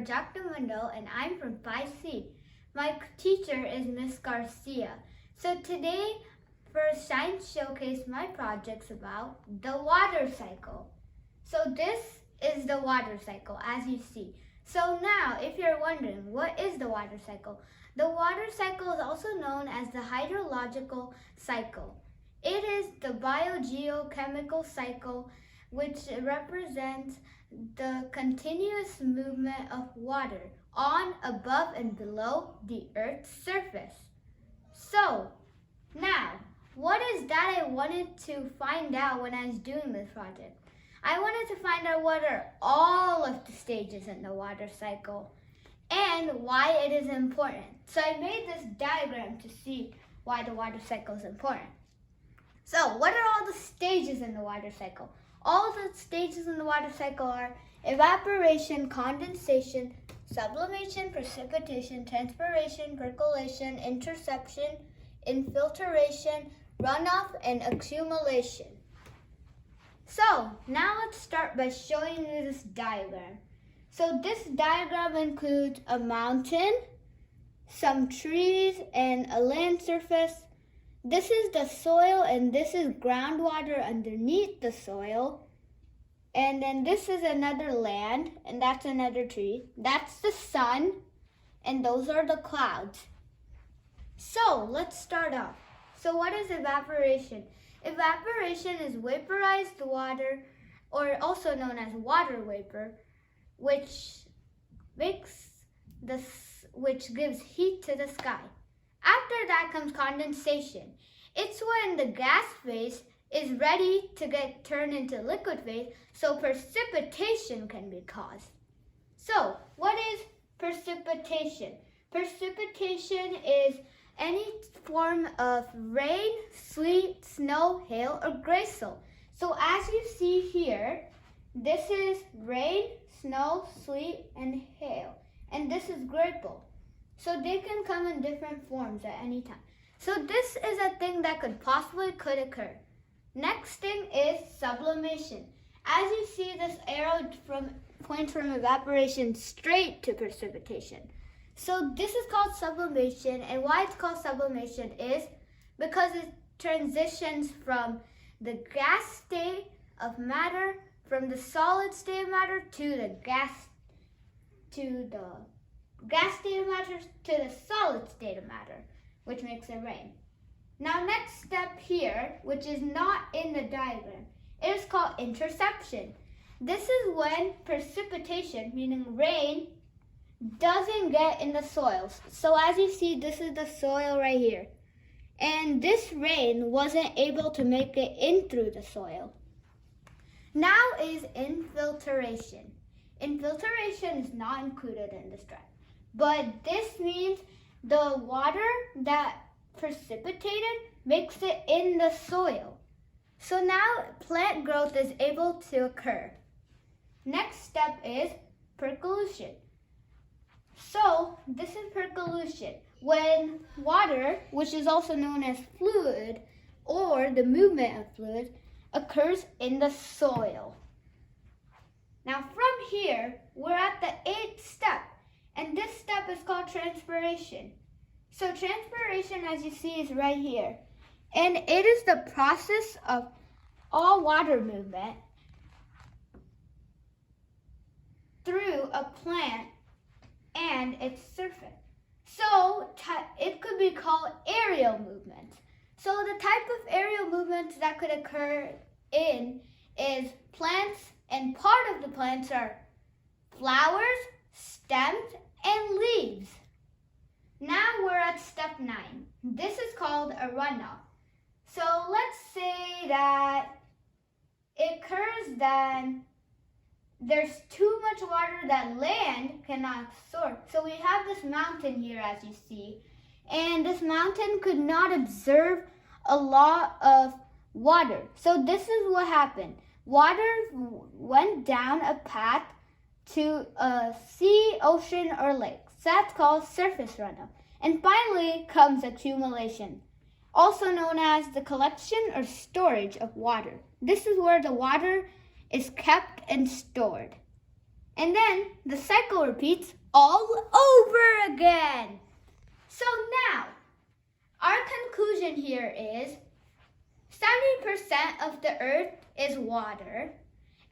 Jack Wendell and I'm from 5C. My teacher is Miss Garcia. So today for Science Showcase, my project's about the water cycle. So this is the water cycle as you see. So now if you're wondering what is the water cycle? The water cycle is also known as the hydrological cycle. It is the biogeochemical cycle which represents the continuous movement of water on, above, and below the Earth's surface. So, now, what is that I wanted to find out when I was doing this project? I wanted to find out what are all of the stages in the water cycle and why it is important. So I made this diagram to see why the water cycle is important. So, what are all the stages in the water cycle? All the stages in the water cycle are evaporation, condensation, sublimation, precipitation, transpiration, percolation, interception, infiltration, runoff, and accumulation. So, now let's start by showing you this diagram. So this diagram includes a mountain, some trees, and a land surface. This is the soil and this is groundwater underneath the soil. And then this is another land and that's another tree. That's the sun and those are the clouds. So let's start off. So what is evaporation? Evaporation is vaporized water, or also known as water vapor, which gives heat to the sky. After that comes condensation. It's when the gas phase is ready to get turned into liquid phase, so precipitation can be caused. So, what is precipitation? Precipitation is any form of rain, sleet, snow, hail, or geyser. So as you see here, this is rain, snow, sleet, and hail. And this is geyser. So they can come in different forms at any time. So this is a thing that could occur. Next thing is sublimation. As you see, this arrow points from evaporation straight to precipitation. So this is called sublimation, and why it's called sublimation is because it transitions from the gas state of matter, from the solid state of matter to the gas state of matter to the solid state of matter, which makes it rain. Now next step here, which is not in the diagram, it is called interception. This is when precipitation, meaning rain, doesn't get in the soil. So as you see, this is the soil right here. And this rain wasn't able to make it in through the soil. Now is infiltration. Infiltration is not included in this draft, but this means the water that precipitated makes it in the soil. So now plant growth is able to occur. Next step is percolation. So this is percolation. When water, which is also known as fluid or the movement of fluid, occurs in the soil. Now from here, we're at the 8th step, and this step is called transpiration. So transpiration, as you see, is right here. And it is the process of all water movement through a plant and its surface. So it could be called aerial movements. So the type of aerial movements that could occur in is plants, and part of the plants are flowers, stems, and leaves. Now we're at step 9. This is called a runoff. So let's say that it occurs then there's too much water that land cannot absorb. So we have this mountain here, as you see, and this mountain could not absorb a lot of water. So this is what happened. Water went down a path to a sea, ocean, or lake. So that's called surface runoff. And finally comes accumulation, also known as the collection or storage of water. This is where the water is kept and stored. And then the cycle repeats all over again. So now, our conclusion here is 70% of the earth is water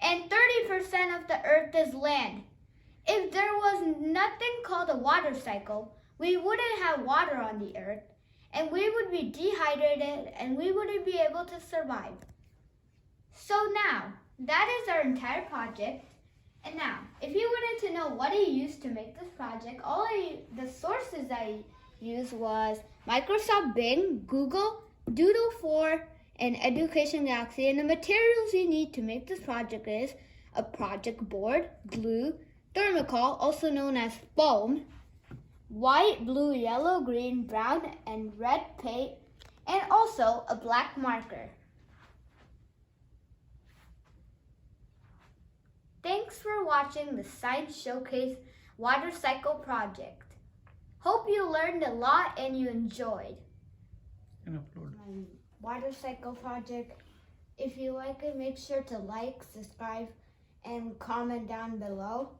and 30% of the earth is land. If there was nothing called a water cycle, we wouldn't have water on the earth and we would be dehydrated and we wouldn't be able to survive. So now, that is our entire project. And now, if you wanted to know what I used to make this project, the sources I used was Microsoft Bing, Google, Doodle 4, and Education Galaxy. And the materials you need to make this project is a project board, glue, thermocol, also known as foam, white, blue, yellow, green, brown, and red paint, and also a black marker. Thanks for watching the Science Showcase Water Cycle Project. Hope you learned a lot and you enjoyed my water cycle project. If you like it, make sure to like, subscribe, and comment down below.